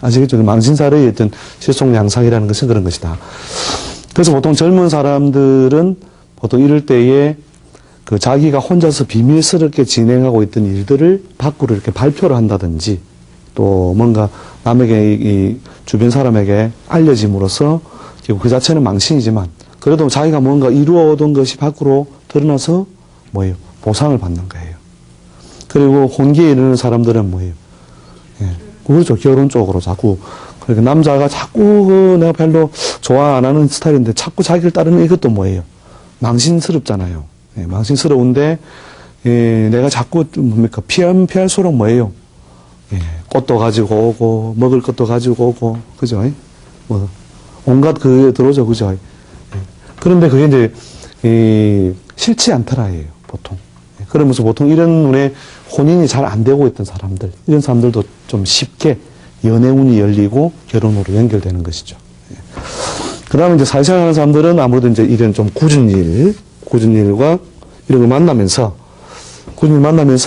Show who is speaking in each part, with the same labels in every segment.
Speaker 1: 아시겠죠? 망신사례의 어떤 실속 양상이라는 것은 그런 것이다. 그래서 보통 젊은 사람들은 보통 이럴 때에 그 자기가 혼자서 비밀스럽게 진행하고 있던 일들을 밖으로 이렇게 발표를 한다든지 또 뭔가 남에게 이 주변 사람에게 알려짐으로써 결국 그 자체는 망신이지만 그래도 자기가 뭔가 이루어오던 것이 밖으로 드러나서 뭐예요? 보상을 받는 거예요. 그리고 혼기에 이르는 사람들은 뭐예요? 예, 그렇죠. 결혼 쪽으로 자꾸 그러니까 남자가 자꾸 내가 별로 좋아 안 하는 스타일인데 자꾸 자기를 따르는 이것도 뭐예요? 망신스럽잖아요. 예, 망신스러운데 예, 내가 자꾸 뭡니까 피할수록 뭐예요? 예, 꽃도 가지고 오고 먹을 것도 가지고 오고 그죠? 뭐 온갖 그게 들어오죠, 그죠? 예. 그런데 그게 이제 싫지 않더라예요, 보통. 예, 그러면서 보통 이런 눈에 혼인이 잘 안 되고 있던 사람들, 이런 사람들도 좀 쉽게 연애운이 열리고 결혼으로 연결되는 것이죠. 예. 그 다음에 이제 사회생활 하는 사람들은 아무래도 이제 이런 좀 굳은 일과 이런 걸 만나면서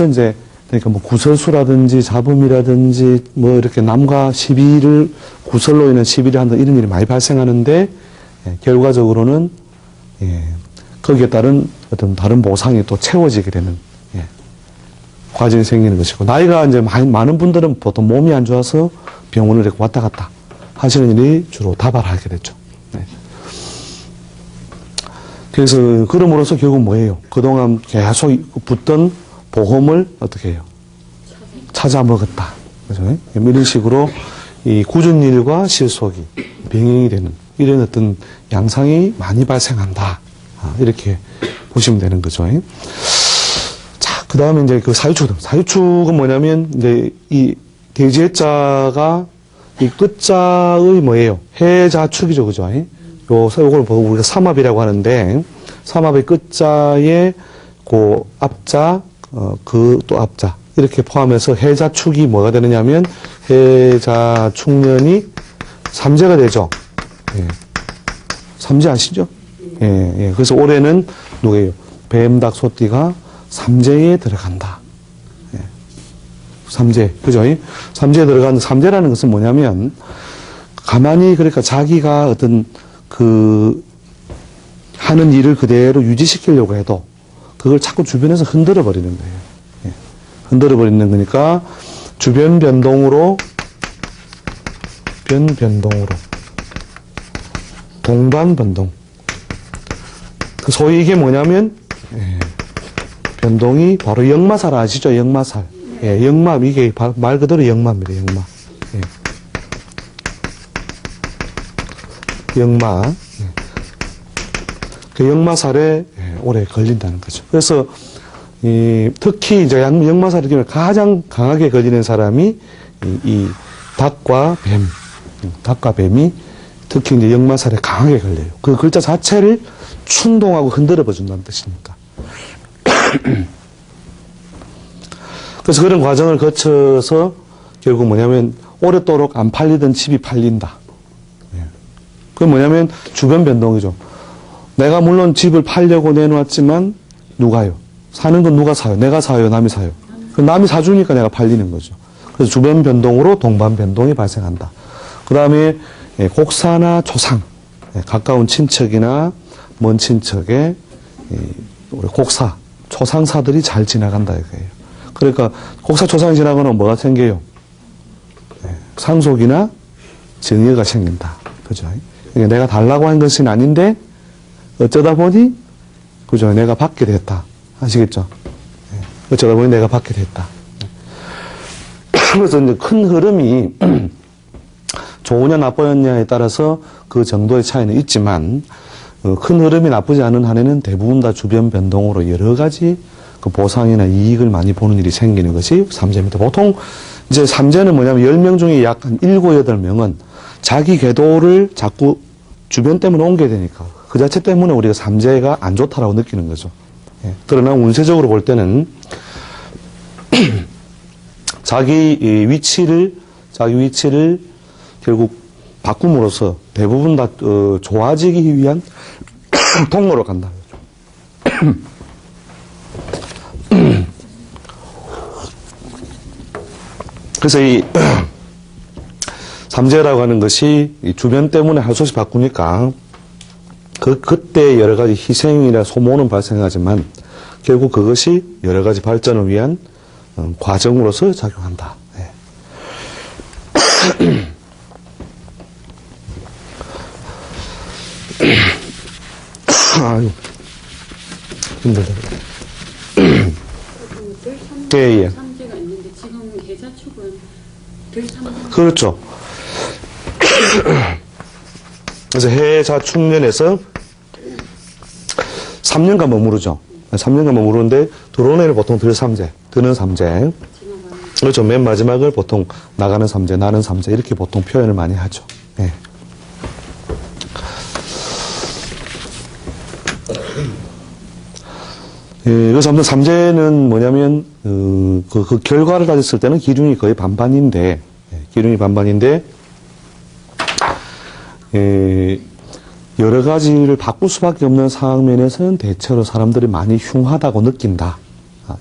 Speaker 1: 이제 그러니까 뭐 구설수라든지 잡음이라든지 뭐 이렇게 남과 시비를 구설로 인한 시비를 한다 이런 일이 많이 발생하는데 예, 결과적으로는 예, 거기에 따른 어떤 다른 보상이 또 채워지게 되는 예, 과정이 생기는 것이고 나이가 이제 많은 분들은 보통 몸이 안 좋아서 병원을 이렇게 왔다 갔다 하시는 일이 주로 다발하게 되죠. 네. 그래서 그럼으로써 결국 뭐예요? 그동안 계속 붙던 보험을 어떻게 해요? 찾아 먹었다. 그죠? 이런 식으로 이 굳은 일과 실속이 병행이 되는 이런 어떤 양상이 많이 발생한다. 이렇게 보시면 되는 거죠. 자, 그 다음에 이제 그 사유축. 사유축은 뭐냐면 이제 이 대지해자가 이 끝자의 뭐예요? 해자축이죠. 그죠? 요걸 보고 우리가 삼합이라고 하는데 삼합의 끝자에 그 앞자 그 또 앞자 이렇게 포함해서 해자축이 뭐가 되느냐면 해자축면이 삼재가 되죠. 예. 삼재 아시죠? 예, 예. 그래서 올해는 누구예요? 뱀, 닭, 소띠가 삼재에 들어간다. 예. 삼재, 그죠? 삼재에 들어가는 삼재라는 것은 뭐냐면 가만히 그러니까 자기가 어떤 그 하는 일을 그대로 유지시키려고 해도 그걸 자꾸 주변에서 흔들어 버리는 거예요. 예. 흔들어 버리는 거니까 주변 변동으로 동반 변동. 소위 이게 뭐냐면 예. 변동이 바로 역마살 아시죠? 역마살. 예, 역마 이게 말 그대로 역마입니다. 역마. 예. 역마. 예. 그 역마살에 오래 걸린다는 거죠. 그래서 특히 이제 역마살의 경우에 가장 강하게 걸리는 사람이 이 닭과 뱀이 특히 이제 역마살에 강하게 걸려요. 그 글자 자체를 충동하고 흔들어 버준다는 뜻이니까. 그래서 그런 과정을 거쳐서 결국 뭐냐면 오랫도록 안 팔리던 집이 팔린다. 그건 뭐냐면 주변 변동이죠. 내가 물론 집을 팔려고 내놓았지만 누가요? 사는 건 누가 사요? 내가 사요? 남이 사요? 남이 사주니까 내가 팔리는 거죠. 그래서 주변 변동으로 동반 변동이 발생한다. 그 다음에 곡사나 초상, 가까운 친척이나 먼 친척의 우리 곡사, 초상사들이 잘 지나간다 이거예요. 그러니까 곡사, 초상이 지나가면 뭐가 생겨요? 상속이나 증여가 생긴다. 그죠? 그러니까 내가 달라고 한 것은 아닌데 어쩌다 보니 그죠? 내가 받게 됐다. 아시겠죠? 어쩌다 보니 내가 받게 됐다. 그래서 이제 큰 흐름이 좋으냐 나쁘냐에 따라서 그 정도의 차이는 있지만 큰 흐름이 나쁘지 않은 한에는 대부분 다 주변 변동으로 여러 가지 그 보상이나 이익을 많이 보는 일이 생기는 것이 삼재입니다. 보통 이제 삼재는 뭐냐면 10명 중에 약 한 7, 8명은 자기 궤도를 자꾸 주변 때문에 옮겨야 되니까 그 자체 때문에 우리가 삼재가 안 좋다라고 느끼는 거죠. 예. 그러나 운세적으로 볼 때는 자기 위치를 결국 바꿈으로써 대부분 다 좋아지기 위한 통로로 간다. 그래서 이 삼재라고 하는 것이 이 주변 때문에 할 수 없이 바꾸니까 그때 여러 가지 희생이나 소모는 발생하지만 결국 그것이 여러 가지 발전을 위한 과정으로서 작용한다. 네. 아유, 힘들다. 예, 예.
Speaker 2: 삼재가 있는데 지금 계좌축은 들삼재.
Speaker 1: 그렇죠. 그래서 해자축년에서 3년간 머무르죠. 3년간 머무르는데 들어오는 애를 보통 들삼재, 드는 삼재. 그렇죠. 맨 마지막을 보통 나가는 삼재, 나는 삼재 이렇게 보통 표현을 많이 하죠. 예. 예, 그래서 아무튼 삼재는 뭐냐면 그 결과를 따졌을 때는 기륭이 거의 반반인데, 기륭이 반반인데 여러 가지를 바꿀 수밖에 없는 상황면에서는 대체로 사람들이 많이 흉하다고 느낀다.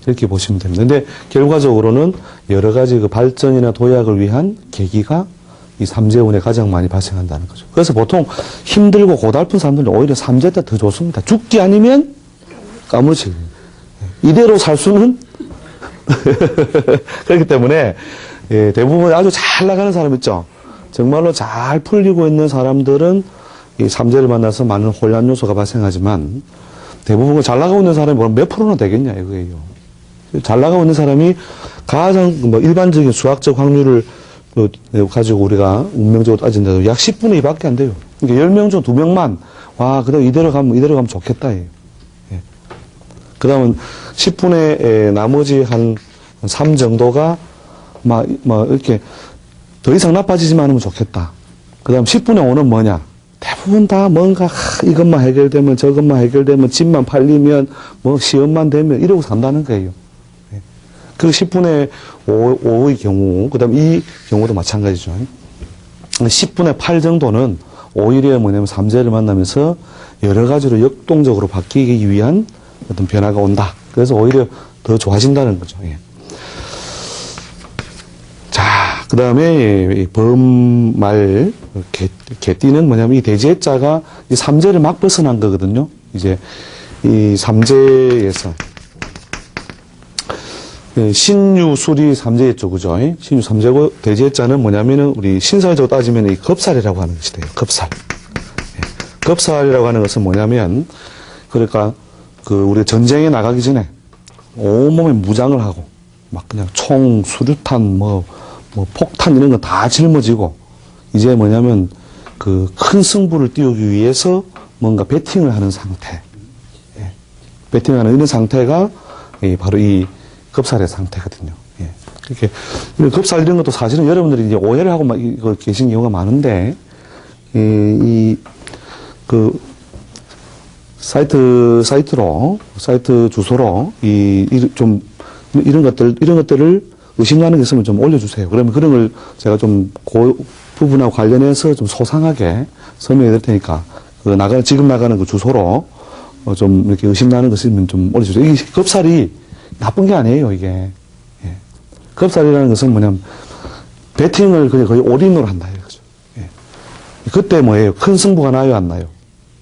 Speaker 1: 이렇게 보시면 됩니다. 근데 결과적으로는 여러 가지 그 발전이나 도약을 위한 계기가 이 삼재운에 가장 많이 발생한다는 거죠. 그래서 보통 힘들고 고달픈 사람들은 오히려 삼재 때 더 좋습니다. 죽기 아니면 까무러치기. 이대로 살 수는 그렇기 때문에 대부분 아주 잘 나가는 사람 있죠. 정말로 잘 풀리고 있는 사람들은 이 삼재를 만나서 많은 혼란 요소가 발생하지만 대부분 잘 나가고 있는 사람이 몇 프로나 되겠냐 이거예요. 잘 나가고 있는 사람이 가장 뭐 일반적인 수학적 확률을 가지고 우리가 운명적으로 따진다도 약 10분의 2밖에 안 돼요. 그러니까 10명 중 2명만 와 그대로 이대로 가면 좋겠다. 예. 그 다음은 10분의 나머지 한 3 정도가 막 이렇게 더 이상 나빠지지만 않으면 좋겠다. 그 다음 10분의 5는 뭐냐? 대부분 다 뭔가 이것만 해결되면 저것만 해결되면 집만 팔리면 뭐 시험만 되면 이러고 산다는 거예요. 그 10분의 5의 경우, 그 다음 이 경우도 마찬가지죠. 10분의 8 정도는 오히려 뭐냐면 삼재를 만나면서 여러 가지로 역동적으로 바뀌기 위한 어떤 변화가 온다. 그래서 오히려 더 좋아진다는 거죠. 예. 자, 그 다음에 범말, 개띠는 뭐냐면 이 대지해자가 이 삼재를 막 벗어난 거거든요. 이제 이 삼재에서 신유술이 삼재했죠. 그죠? 신유 삼재고 대지해자는 뭐냐면은 우리 신사적으로 따지면 이 겁살이라고 하는 것이 돼요. 겁살. 겁살이라고 하는 것은 뭐냐면 그러니까 우리 전쟁에 나가기 전에 온몸에 무장을 하고 막 그냥 총, 수류탄, 뭐 폭탄 이런 거 다 짊어지고 이제 뭐냐면 큰 승부를 띄우기 위해서 뭔가 배팅을 하는 상태. 예. 배팅하는 이런 상태가 바로 이 겁살의 상태거든요. 예. 이렇게 겁살 이런 것도 사실은 여러분들이 이제 오해를 하고 막 이거 계신 경우가 많은데 사이트 주소로 이런 것들을 의심나는 게 있으면 좀 올려주세요. 그러면 그런 걸 제가 좀 그 부분하고 관련해서 좀 소상하게 설명해 드릴 테니까 지금 나가는 그 주소로 좀 이렇게 의심나는 것 있으면 좀 올려주세요. 이게 겁살이 나쁜 게 아니에요, 이게. 예. 겁살이라는 것은 뭐냐면 배팅을 그냥 거의 올인으로 한다 이거죠. 예. 그때 뭐예요? 큰 승부가 나요, 안 나요?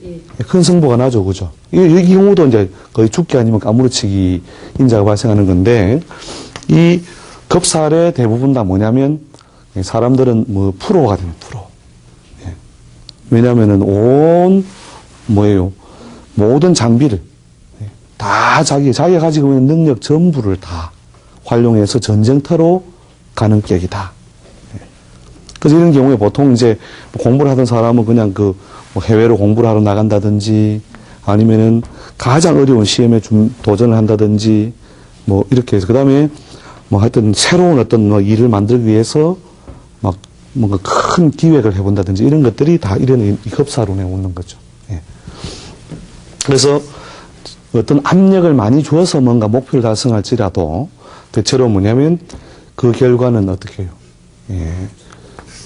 Speaker 2: 예.
Speaker 1: 큰 승부가 나죠, 그죠? 이 경우도 이제 거의 죽기 아니면 까무러치기 인자가 발생하는 건데, 이 겁살의 대부분 다 뭐냐면, 사람들은 프로가 되는 프로. 예. 왜냐면은 모든 장비를, 다 자기가 가지고 있는 능력 전부를 다 활용해서 전쟁터로 가는 격이다. 예. 그래서 이런 경우에 보통 이제 공부를 하던 사람은 그냥 해외로 공부를 하러 나간다든지 아니면은 가장 어려운 시험에 도전을 한다든지 이렇게 해서 그 다음에 하여튼 새로운 어떤 일을 만들기 위해서 막 뭔가 큰 기획을 해본다든지 이런 것들이 다 이런 이 겁살운에 오는 거죠. 예. 그래서 어떤 압력을 많이 주어서 뭔가 목표를 달성할지라도 대체로 뭐냐면 그 결과는 어떻게 해요? 예.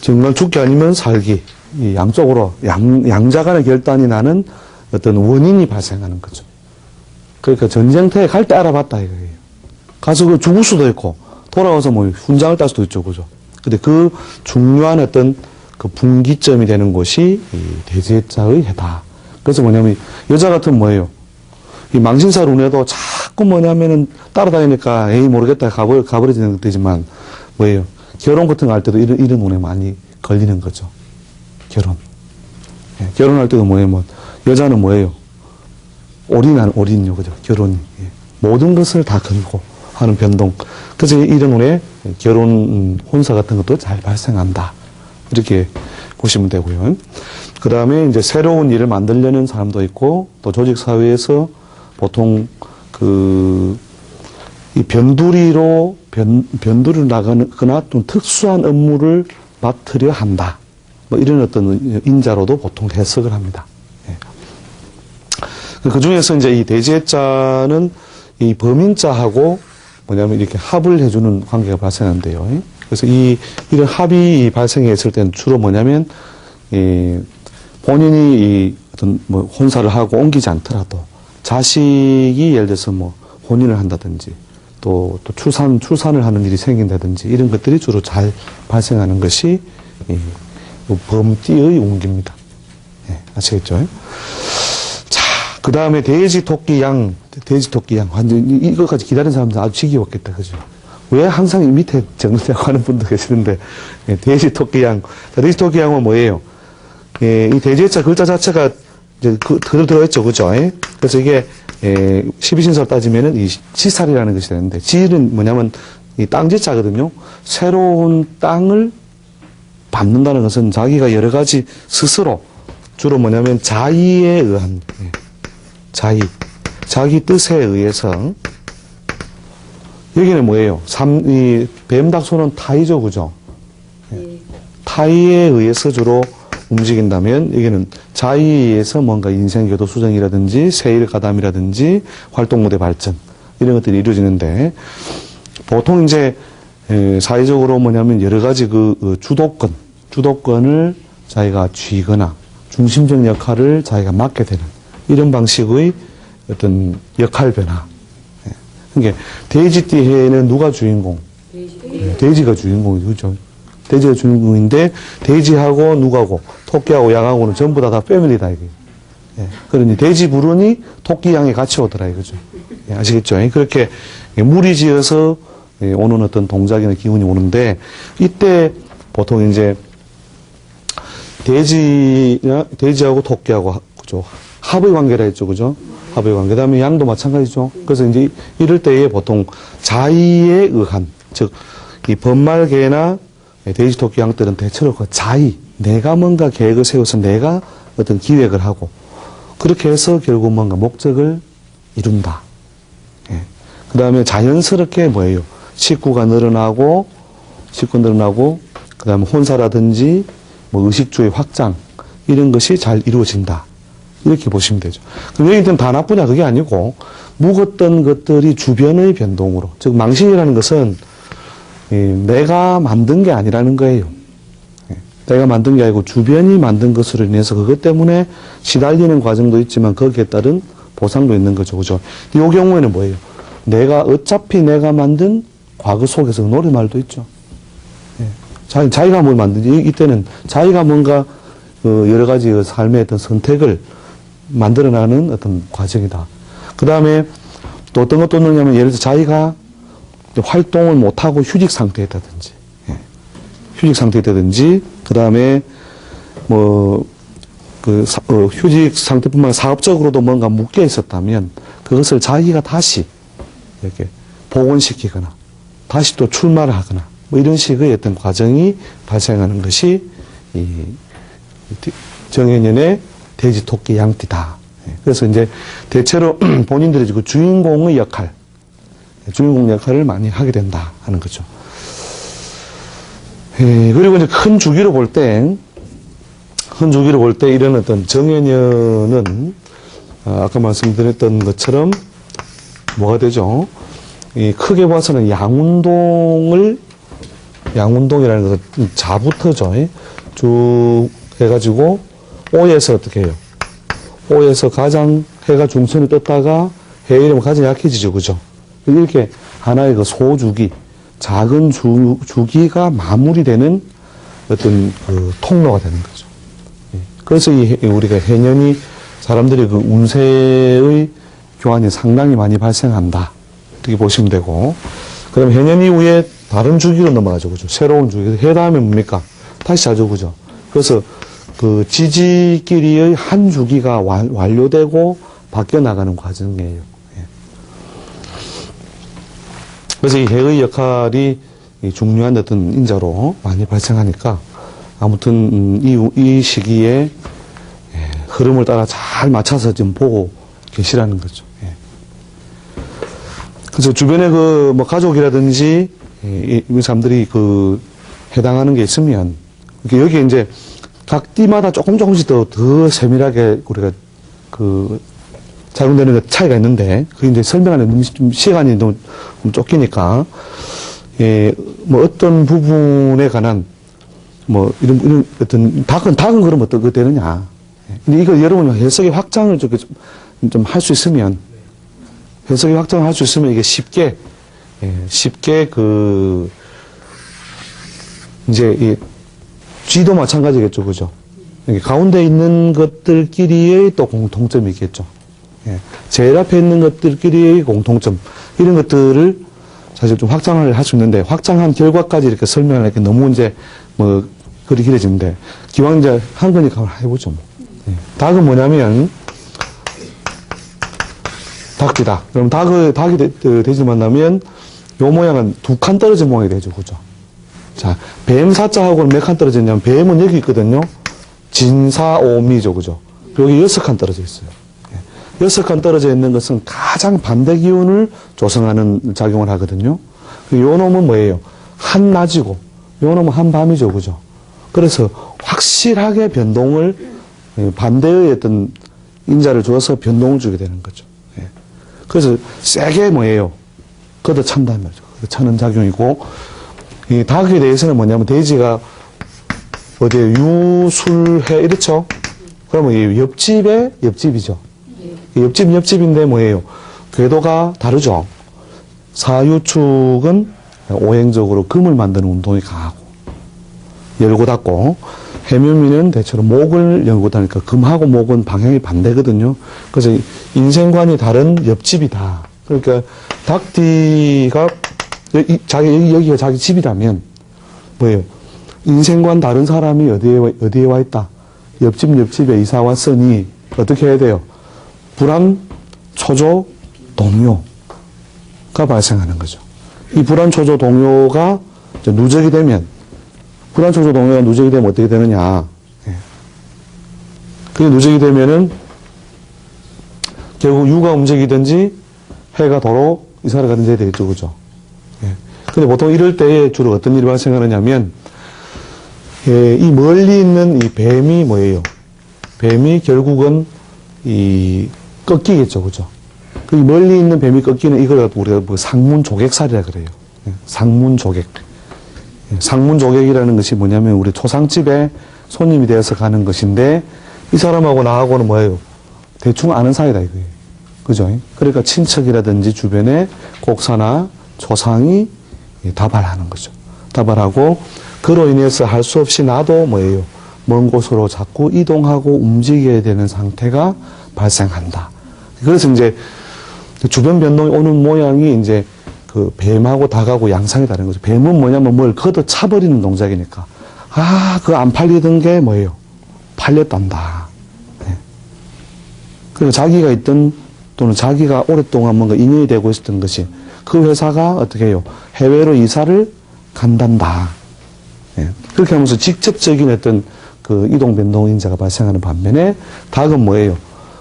Speaker 1: 정말 죽기 아니면 살기. 이 양쪽으로 양자 간의 결단이 나는 어떤 원인이 발생하는 거죠. 그러니까 전쟁터에 갈 때 알아봤다 이거예요. 가서 죽을 수도 있고 돌아와서 훈장을 딸 수도 있죠, 그죠? 근데 그 중요한 어떤 그 분기점이 되는 곳이 이 대지해자의 해다. 그래서 뭐냐면 여자 같은 뭐예요? 이 망신살 운에도 자꾸 뭐냐면은 따라다니니까 에이 모르겠다 가버리지는 되지만 뭐예요? 결혼 같은 거 할 때도 이런 운에 많이 걸리는 거죠. 결혼. 예, 결혼할 때도 뭐예요? 뭐 여자는 뭐예요? 올인요, 그죠? 결혼이. 예. 모든 것을 다 걸고 하는 변동. 그래서 이런 운에 결혼, 혼사 같은 것도 잘 발생한다. 이렇게 보시면 되고요. 그 다음에 이제 새로운 일을 만들려는 사람도 있고, 또 조직사회에서 보통 이 변두리로 나가거나 좀 특수한 업무를 맡으려 한다. 뭐 이런 어떤 인자로도 보통 해석을 합니다. 예. 그 중에서 이제 이 대지해자는 이 범인자하고 뭐냐면 이렇게 합을 해주는 관계가 발생한대요. 그래서 이런 합이 발생했을 때는 주로 뭐냐면, 본인이 이 어떤 뭐 혼사를 하고 옮기지 않더라도 자식이 예를 들어서 뭐 혼인을 한다든지 또 출산을 하는 일이 생긴다든지 이런 것들이 주로 잘 발생하는 것이 범띠의 운기입니다. 예, 아시겠죠? 자, 그 다음에 돼지, 토끼, 양. 완전 이거까지 기다리는 사람들 아주 지겨웠겠다. 그죠? 왜 항상 이 밑에 적느냐고 하는 분도 계시는데, 예, 돼지, 토끼, 양. 자, 돼지, 토끼, 양은 뭐예요? 예, 이 돼지해자 글자 자체가 이제 들어있죠. 그죠? 예? 그래서 이게, 12신설 따지면은 이 지살이라는 것이 되는데, 지는 뭐냐면 이 땅지자거든요. 새로운 땅을 받는다는 것은 자기가 여러 가지 스스로 주로 뭐냐면 자의에 의한, 예, 자기 뜻에 의해서 여기는 뭐예요? 이 뱀닥소는 타의죠, 그죠? 예. 타의에 의해서 주로 움직인다면 여기는 자의에 의해서 뭔가 인생교도 수정이라든지 세일 가담이라든지 활동무대 발전 이런 것들이 이루어지는데 보통 이제 사회적으로 뭐냐면 여러 가지 주도권을 자기가 쥐거나 중심적 역할을 자기가 맡게 되는 이런 방식의 어떤 역할 변화. 그러니까 돼지띠해에는 누가 주인공? 돼지가 주인공이죠. 그렇죠? 돼지가 주인공인데 돼지하고 누가고 토끼하고 양하고는 전부 다 패밀리다 이게. 예. 그러니 돼지 부르니 토끼 양이 같이 오더라 이거죠. 예, 아시겠죠? 그렇게 무리지어서 오는 어떤 동작이나 기운이 오는데 이때 보통 이제 돼지하고 토끼하고 그죠? 합의 관계라 했죠, 그죠? 합의 관계. 그다음에 양도 마찬가지죠. 그래서 이제 이럴 때에 보통 자의에 의한, 즉 이 번말개나 돼지, 토끼, 양들은 대체로 그 자의, 내가 뭔가 계획을 세워서 내가 어떤 기획을 하고 그렇게 해서 결국 뭔가 목적을 이룬다. 예. 그다음에 자연스럽게 뭐예요? 식구가 늘어나고, 그다음에 혼사라든지 뭐 의식주의 확장 이런 것이 잘 이루어진다. 이렇게 보시면 되죠. 그럼 여기는 다 나쁘냐 그게 아니고 묵었던 것들이 주변의 변동으로, 즉 망신이라는 것은 내가 만든 게 아니라는 거예요. 내가 만든 게 아니고 주변이 만든 것으로 인해서 그것 때문에 시달리는 과정도 있지만 거기에 따른 보상도 있는 거죠. 그죠? 이 경우에는 뭐예요? 어차피 내가 만든 과거 속에서 노래말도 있죠. 자기가 뭘 만든지, 이때는 자기가 뭔가 여러 가지 삶의 어떤 선택을 만들어나가는 어떤 과정이다. 그 다음에 또 어떤 것도 있느냐면 예를 들어서 자기가 활동을 못하고 휴직 상태에 있다든지, 그 다음에 휴직 상태뿐만 아니라 사업적으로도 뭔가 묶여 있었다면 그것을 자기가 다시 이렇게 복원시키거나 다시 또 출마를 하거나 뭐 이런 식의 어떤 과정이 발생하는 것이 이 정해년의 돼지, 토끼, 양띠다. 그래서 이제 대체로 본인들이 그 주인공 역할을 많이 하게 된다 하는 거죠. 그리고 이제 큰 주기로 볼 때 이런 어떤 정해년은 아까 말씀드렸던 것처럼 뭐가 되죠? 크게 봐서는 양운동이라는 것은 자부터죠. 쭉 해가지고 오에서 어떻게 해요? 오에서 가장 해가 중선을 떴다가 해 이름은 가장 약해지죠. 그죠? 이렇게 하나의 그 소주기, 작은 주기가 마무리되는 어떤 그 통로가 되는 거죠. 예. 그래서 우리가 해년이 사람들이 그 운세의 교환이 상당히 많이 발생한다. 이렇게 보시면 되고, 그럼 해년 이후에 다른 주기로 넘어가죠. 그죠? 새로운 주기. 해 다음에 뭡니까? 다시 자죠. 그죠? 그래서 그 지지끼리의 한 주기가 완료되고 바뀌어 나가는 과정이에요. 예. 그래서 이 해의 역할이 중요한 어떤 인자로 많이 발생하니까 아무튼 이 시기에 흐름을 따라 잘 맞춰서 좀 보고 계시라는 거죠. 예. 그래서 주변에 그 뭐 가족이라든지 이 사람들이 그 해당하는 게 있으면 여기 이제 각 띠마다 조금씩 더 세밀하게 우리가 그 작용되는 그 차이가 있는데 그 이제 설명하는 좀 시간이 너무 쫓기니까 뭐 어떤 부분에 관한 뭐 이런 어떤 닭은 그럼 어떻게 되느냐. 근데 이거 여러분 해석의 확장을 좀 할 수 있으면 해석의 확장을 할 수 있으면 이게 쉽게 그 이제 이 쥐도 마찬가지겠죠, 그죠? 여기 가운데 있는 것들끼리의 또 공통점이 있겠죠. 제일 앞에 있는 것들끼리의 공통점 이런 것들을 사실 좀 확장을 할 수 있는데 확장한 결과까지 이렇게 설명하니까 너무 이제 뭐 그리 길어지는데 기왕 이제 한 거니까 한번 해보죠. 뭐. 닭은 뭐냐면 닭이다. 그럼 닭이 돼지 만나면 요 모양은 두 칸 떨어진 모양이 되죠, 그죠? 자, 뱀 사자하고는 몇 칸 떨어졌냐면 뱀은 여기 있거든요. 진사오미죠, 그죠? 여기 6칸 떨어져 있어요. 6칸 떨어져 있는 것은 가장 반대 기운을 조성하는 작용을 하거든요. 요 놈은 뭐예요? 한낮이고, 요 놈은 한밤이죠, 그죠? 그래서 확실하게 변동을, 반대의 어떤 인자를 줘서 변동을 주게 되는 거죠. 그래서 세게 뭐예요? 걷어찬다는 거죠. 걷어차는 작용이고, 이 닭에 대해서는 뭐냐면 돼지가 어디 유술해 이렇죠? 그러면 이 옆집이죠. 옆집인데 뭐예요? 궤도가 다르죠. 사유축은 오행적으로 금을 만드는 운동이 강하고 열고 닫고 해묘미는 대체로 목을 열고 닫으니까 금하고 목은 방향이 반대거든요. 그래서 인생관이 다른 옆집이다. 그러니까 닭띠가 여기가 자기 집이라면 뭐예요? 인생관 다른 사람이 어디에 와 있다? 옆집에 이사 왔으니 어떻게 해야 돼요? 불안, 초조, 동요가 발생하는 거죠. 이 불안, 초조, 동요가 누적이 되면 불안, 초조, 동요가 누적이 되면 어떻게 되느냐? 그게 누적이 되면은 결국 유가 움직이든지 해가 도로 이사를 가든지 해야 되겠죠, 그죠? 근데 보통 이럴 때에 주로 어떤 일이 발생하느냐면 이 멀리 있는 이 뱀이 뭐예요? 뱀이 결국은 꺾이겠죠, 그죠? 그 멀리 있는 뱀이 꺾이는 이걸 우리가 뭐 상문조객살이라 그래요. 상문조객. 상문조객이라는 것이 뭐냐면 우리 초상집에 손님이 되어서 가는 것인데 이 사람하고 나하고는 뭐예요? 대충 아는 사이다 이거예요. 그죠? 그러니까 친척이라든지 주변에 곡사나 초상이 다발하는 거죠. 다발하고 그로 인해서 할 수 없이 나도 뭐예요? 먼 곳으로 자꾸 이동하고 움직여야 되는 상태가 발생한다. 그래서 이제 주변 변동이 오는 모양이 이제 그 뱀하고 닭하고 양상이 다른 거죠. 뱀은 뭐냐면 뭘 걷어차버리는 동작이니까. 그거 안 팔리던 게 뭐예요? 팔렸단다. 그리고 자기가 있던 또는 자기가 오랫동안 뭔가 인연이 되고 있었던 것이 그 회사가 어떻게 해요? 해외로 이사를 간단다. 그렇게 하면서 직접적인 어떤 그 이동 변동 인자가 발생하는 반면에 닭은 뭐예요?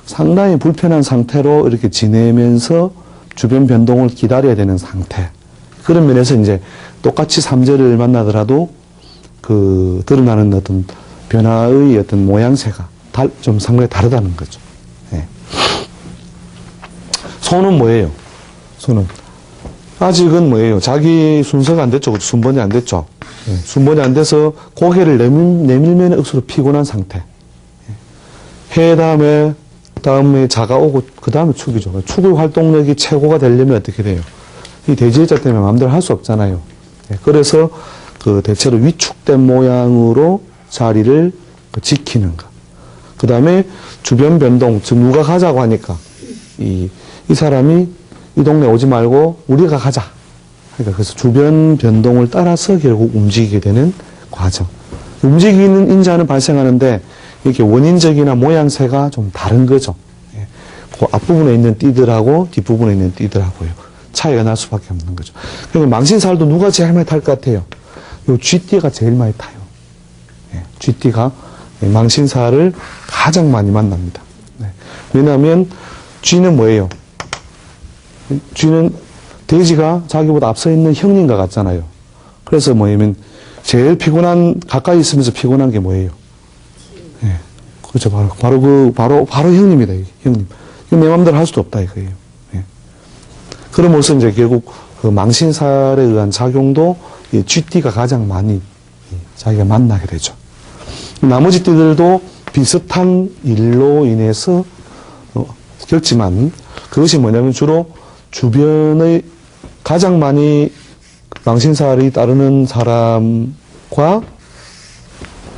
Speaker 1: 상당히 불편한 상태로 이렇게 지내면서 주변 변동을 기다려야 되는 상태. 그런 면에서 이제 똑같이 삼재를 만나더라도 그 드러나는 어떤 변화의 어떤 모양새가 좀 상당히 다르다는 거죠. 소는 뭐예요? 소는 아직은 뭐예요? 자기 순서가 안 됐죠. 순번이 안 됐죠. 순번이 안 돼서 고개를 내밀면 억수로 피곤한 상태. 해 다음에 자가 오고 그 다음에 축이죠. 축의 활동력이 최고가 되려면 어떻게 돼요? 이 대지해자 때문에 마음대로 할 수 없잖아요. 그래서 그 대체로 위축된 모양으로 자리를 지키는 것. 그 다음에 주변 변동, 즉 누가 가자고 하니까 이 사람이 이 동네 오지 말고 우리가 가자. 그러니까 그래서 주변 변동을 따라서 결국 움직이게 되는 과정. 움직이는 인자는 발생하는데 이렇게 원인적이나 모양새가 좀 다른 거죠. 예. 그 앞부분에 있는 띠들하고 뒷부분에 있는 띠들하고요. 차이가 날 수밖에 없는 거죠. 그러니까 망신살도 누가 제일 많이 탈 것 같아요? 요 쥐띠가 제일 많이 타요. 예. 쥐띠가 망신살을 가장 많이 만납니다. 네. 왜냐하면 쥐는 뭐예요? 쥐는 돼지가 자기보다 앞서 있는 형님과 같잖아요. 그래서 뭐냐면 제일 피곤한, 가까이 있으면서 피곤한 게 뭐예요? 예. 그렇죠. 바로 형님이다, 이게. 형님. 내 마음대로 할 수도 없다, 이거예요. 예. 그럼으로써 이제 결국 그 망신살에 의한 작용도 이 쥐띠가 가장 많이 자기가 만나게 되죠. 나머지 띠들도 비슷한 일로 인해서 겪지만 그것이 뭐냐면 주로 주변의 가장 많이 망신살이 따르는 사람과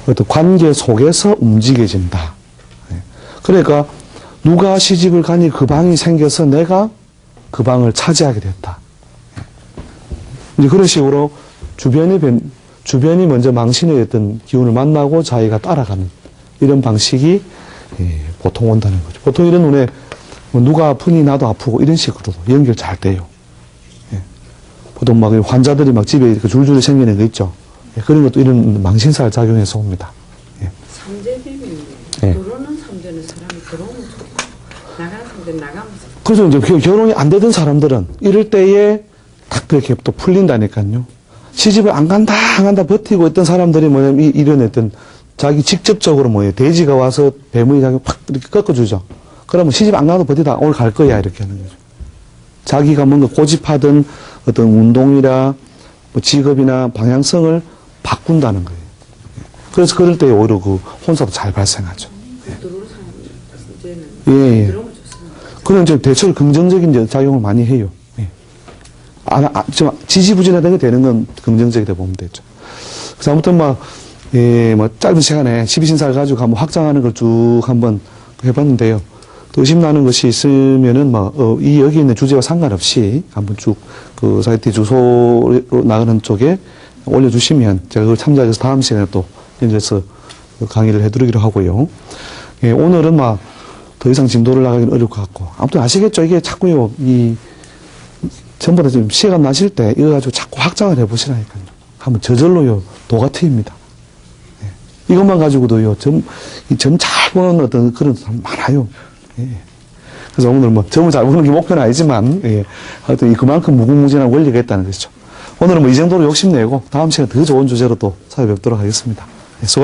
Speaker 1: 어떤 관계 속에서 움직여진다. 그러니까 누가 시집을 가니 그 방이 생겨서 내가 그 방을 차지하게 됐다. 이제 그런 식으로 주변이 먼저 망신의 어떤 기운을 만나고 자기가 따라가는 이런 방식이 보통 온다는 거죠. 보통 이런 눈에 누가 아프니 나도 아프고 이런 식으로도 연결 잘 돼요. 예. 보통 막 환자들이 막 집에 줄줄이 생기는 거 있죠. 예. 그런 것도 이런 망신살 작용해서 옵니다. 예.
Speaker 2: 삼재비빔.
Speaker 1: 예.
Speaker 2: 들어오는 삼재는 사람이 들어오면 좋고 나가는 삼재는 나가면 좋고.
Speaker 1: 그래서 이제 결혼이 안 되던 사람들은 이럴 때에 딱 그렇게 또 풀린다니까요. 시집을 안 간다 버티고 있던 사람들이 뭐냐면 이런 어떤 자기 직접적으로 뭐예요. 돼지가 와서 뱀의 자기 팍 이렇게 꺾어주죠. 그러면 시집 안 가도 버티다 오늘 갈 거야 이렇게 하는 거죠. 자기가 뭔가 고집하던 어떤 운동이나 뭐 직업이나 방향성을 바꾼다는 거예요. 그래서 그럴 때 오히려 그 혼사도 잘 발생하죠.
Speaker 2: 들어오는 삼재는
Speaker 1: 예.
Speaker 2: 들어오면 좋습니다.
Speaker 1: 그런 이제 대체로 긍정적인 작용을 많이 해요. 예. 좀 지지부진하던 게 되는 건 긍정적이다 보면 되죠. 그래서 아무튼 뭐 짧은 시간에 12신사를 가지고 한번 확장하는 걸 쭉 한번 해봤는데요. 또 의심나는 것이 있으면은 여기 있는 주제와 상관없이 한번 쭉 그 사이트 주소로 나가는 쪽에 올려주시면 제가 그걸 참작해서 다음 시간에 또 연결해서 강의를 해드리기로 하고요. 예, 오늘은 더 이상 진도를 나가기는 어려울 것 같고 아무튼 아시겠죠? 이게 자꾸요 전부 다 지금 시간 나실 때 이거 가지고 자꾸 확장을 해보시라니까요. 한번 저절로요 도가 트입니다. 예, 이것만 가지고도요 점 잘 보는 어떤 그런 사람 많아요. 예. 그래서 오늘 점을 잘 보는 게 목표는 아니지만, 예. 하여튼 그만큼 무궁무진한 원리가 있다는 것이죠. 오늘은 이 정도로 욕심내고 다음 시간에 더 좋은 주제로 또 찾아뵙도록 하겠습니다. 예, 수고